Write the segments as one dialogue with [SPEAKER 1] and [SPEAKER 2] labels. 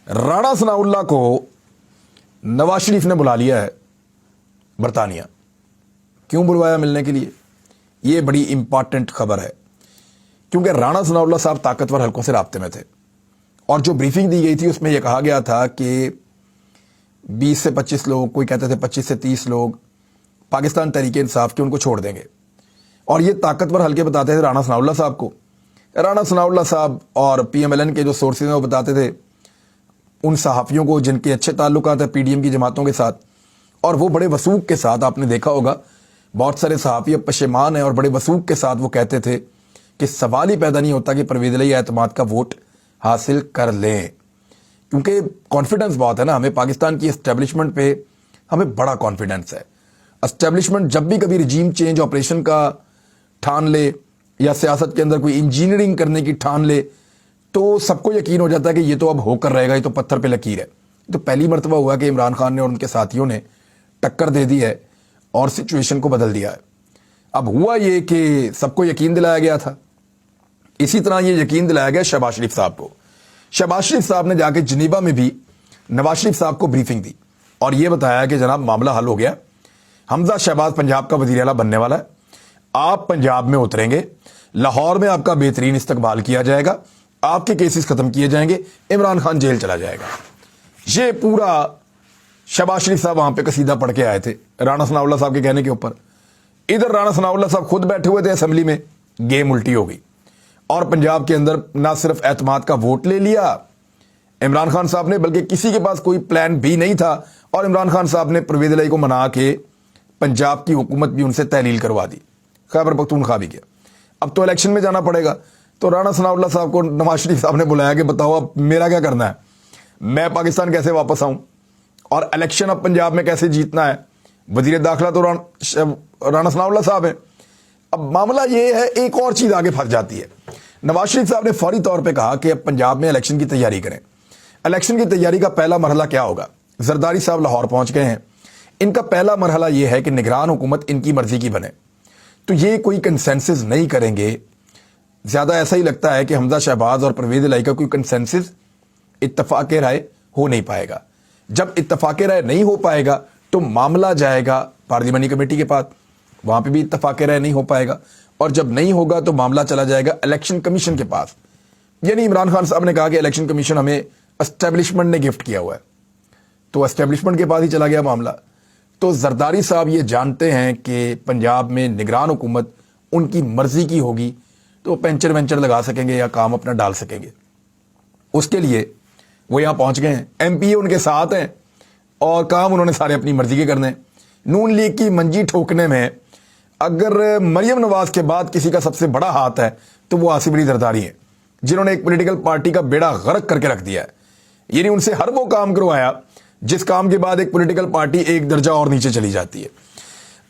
[SPEAKER 1] राणा सनाउल्लाह को नवाज शरीफ ने बुला लिया है बरतानिया। क्यों बुलवाया मिलने के लिए? ये बड़ी इंपॉर्टेंट खबर है, क्योंकि राणा सनाउल्लाह साहब ताकतवर हलकों से राब्ते में थे और जो ब्रीफिंग दी गई थी उसमें यह कहा गया था कि 20 से 25 लोग, कोई कहते थे 25 से 30 लोग पाकिस्तान तहरीक इंसाफ के उनको छोड़ देंगे। और ये ताकतवर हलके बताते थे राणा सनाउल्लाह साहब को। राणा सनाउल्लाह साहब और PMLN के जो सोर्सेज हैं वो बताते थे उन सहाफ़ियों को जिनके अच्छे ताल्लुकात है PDM की जमातों के साथ, और वो बड़े वसूख के साथ, आपने देखा होगा बहुत सारे सहाफ़ी अब पशेमान हैं और बड़े वसूख के साथ वो कहते थे कि सवाल ही पैदा नहीं होता कि परवेज़ इलाही एतमाद का वोट हासिल कर लें, क्योंकि कॉन्फिडेंस बहुत है ना हमें पाकिस्तान की एस्टेब्लिशमेंट पे, हमें बड़ा कॉन्फिडेंस है। एस्टेब्लिशमेंट जब भी कभी रिजीम चेंज ऑपरेशन का ठान ले या सियासत के अंदर कोई इंजीनियरिंग करने की ठान ले तो सबको यकीन हो जाता है कि ये तो अब होकर रहेगा, ये तो पत्थर पे लकीर है। तो पहली मरतबा हुआ कि इमरान खान ने और उनके साथियों ने टक्कर दे दी है और सिचुएशन को बदल दिया है। अब हुआ ये कि सबको यकीन दिलाया गया था, इसी तरह ये यकीन दिलाया गया शहबाज शरीफ साहब को। शहबाज शरीफ साहब ने जाके जिनीवा में भी नवाज शरीफ साहब को ब्रीफिंग दी और ये बताया कि जनाब मामला हल हो गया, हमजा शहबाज पंजाब का वज़ीर आला बनने वाला है, आप पंजाब में उतरेंगे, लाहौर में आपका बेहतरीन इस्तकबाल किया जाएगा, आपके केसेस खत्म किए जाएंगे, इमरान खान जेल चला जाएगा। ये पूरा शहबाज शरीफ साहब वहां पे कसीदा पढ़ के आए थे राणा सनाउल्लाह साहब के कहने के ऊपर। इधर राणा सनाउल्लाह साहब खुद बैठे हुए थे असेंबली में, गेम उल्टी हो गई और पंजाब के अंदर ना सिर्फ एतमाद का वोट ले लिया इमरान खान साहब ने, बल्कि किसी के पास कोई प्लान भी नहीं था और इमरान खान साहब ने परवेज़ इलाही को मना के पंजाब की हुकूमत भी उनसे तहलील करवा दी, खैबर पख्तूनख्वा भी गया। अब तो इलेक्शन में जाना पड़ेगा, तो राणा सनाउल्लाह साहब को नवाज शरीफ साहब ने बुलाया कि बताओ अब मेरा क्या करना है, मैं पाकिस्तान कैसे वापस आऊं और इलेक्शन अब पंजाब में कैसे जीतना है। वजीर दाखिला तो राणा सनाउल्लाह साहब है। अब मामला ये है, एक और चीज आगे फंस जाती है। नवाज शरीफ साहब ने फौरी तौर पर कहा कि अब पंजाब में इलेक्शन की तैयारी करें। इलेक्शन की तैयारी का पहला मरहला क्या होगा? जरदारी साहब लाहौर पहुंच गए हैं, इनका पहला मरहला यह है कि निगरान हुकूमत इनकी मर्जी की बने। तो ये कोई कंसेंसस नहीं करेंगे, ज्यादा ऐसा ही लगता है कि हमजा शहबाज और परवेज़ इलाही का कोई कंसेंसस इत्तफाक राय हो नहीं पाएगा। जब इत्तफाक राय नहीं हो पाएगा तो मामला जाएगा पार्लियामानी कमेटी के पास, वहां पे भी इत्तफाक राय नहीं हो पाएगा, और जब नहीं होगा तो मामला चला जाएगा इलेक्शन कमीशन के पास। यानी इमरान खान साहब ने कहा कि इलेक्शन कमीशन हमें एस्टेब्लिशमेंट ने गिफ्ट किया हुआ है, तो एस्टेब्लिशमेंट के पास ही चला गया मामला। तो जरदारी साहब ये जानते हैं कि पंजाब में निगरान हुकूमत उनकी मर्जी की होगी तो पेंचर वेंचर लगा सकेंगे या काम अपना डाल सकेंगे। उसके लिए वो यहां पहुंच गए हैं, MPA उनके साथ हैं और काम उन्होंने सारे अपनी मर्जी के करने। नून लीग की मंजी ठोकने में अगर मरियम नवाज के बाद किसी का सबसे बड़ा हाथ है तो वो आसिफ अली जरदारी है, जिन्होंने एक पॉलिटिकल पार्टी का बेड़ा गर्क करके रख दिया है। यानी उनसे हर वो काम करवाया जिस काम के बाद एक पॉलिटिकल पार्टी एक दर्जा और नीचे चली जाती है।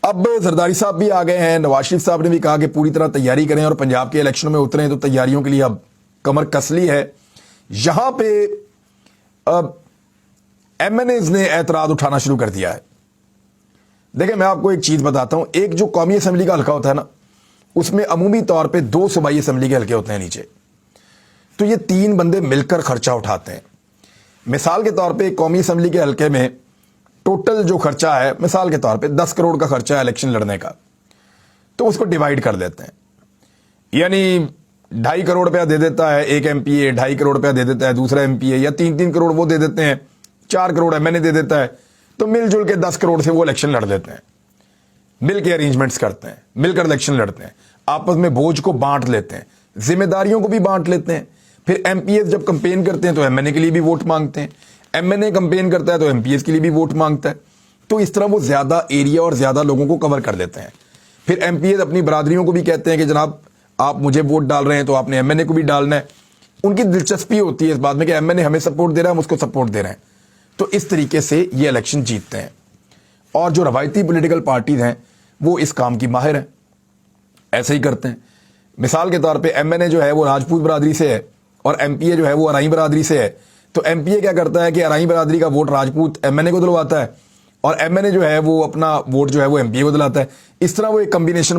[SPEAKER 1] अब जरदारी साहब भी आ गए हैं, नवाज शरीफ साहब ने भी कहा कि पूरी तरह तैयारी करें और पंजाब के इलेक्शन में उतरें, तो तैयारियों के लिए अब कमर कस ली है। यहां पे MNAs ने एतराज उठाना शुरू कर दिया है। देखिए मैं आपको एक चीज बताता हूं, एक जो कौमी असेंबली का हल्का होता है ना, उसमें अमूमी तौर पे 2 सूबाई असेंबली के हल्के होते हैं नीचे, तो ये 3 बंदे मिलकर खर्चा उठाते हैं। मिसाल के तौर पे कौमी असेंबली के हल्के में टोटल जो खर्चा है, मिसाल के तौर पे 10 करोड़ का खर्चा है इलेक्शन लड़ने का, तो उसको डिवाइड कर देते हैं। यानी 2.5 करोड़ रुपया दे देता है एक MPA, 2.5 करोड़ रुपया दे देता है दूसरा MPA, या 3-3 करोड़ वो दे देते हैं, 4 करोड़ MNA दे देता है, तो मिलजुल के 10 करोड़ से वो इलेक्शन लड़ लेते हैं। मिल के अरेंजमेंट्स करते हैं, मिलकर इलेक्शन लड़ते हैं, आपस में बोझ को बांट लेते हैं, जिम्मेदारियों को भी बांट लेते हैं। फिर MPAs जब कंपेन करते हैं तो MNA के लिए भी वोट मांगते हैं, MNA कंपेन करता है तो MPAs के लिए भी वोट मांगता है। तो इस तरह वो ज्यादा एरिया और ज्यादा लोगों को कवर कर लेते हैं। फिर MPAs अपनी बरादरियों को भी कहते हैं कि जनाब आप मुझे वोट डाल रहे हैं तो आपने MNA को भी डालना है। उनकी दिलचस्पी होती है इस बात में कि MNA हमें सपोर्ट दे रहा है, हम उसको सपोर्ट दे रहे हैं। तो इस तरीके से ये इलेक्शन जीतते हैं और जो रवायती पॉलिटिकल पार्टीज हैं वो इस काम की माहिर हैं, ऐसे ही करते हैं। मिसाल के तौर पे MNA जो है वो राजपूत बरादरी से है और MPA जो है वो अराई बरादरी से है, तो MPA क्या करता है कि अराई बरादरी का वोट राजपूत MNA को दिलवाता है और MNA जो है वो अपना वोट जो है वो MPA को दिलाता है। इस तरह वो एक कम्बिनेशन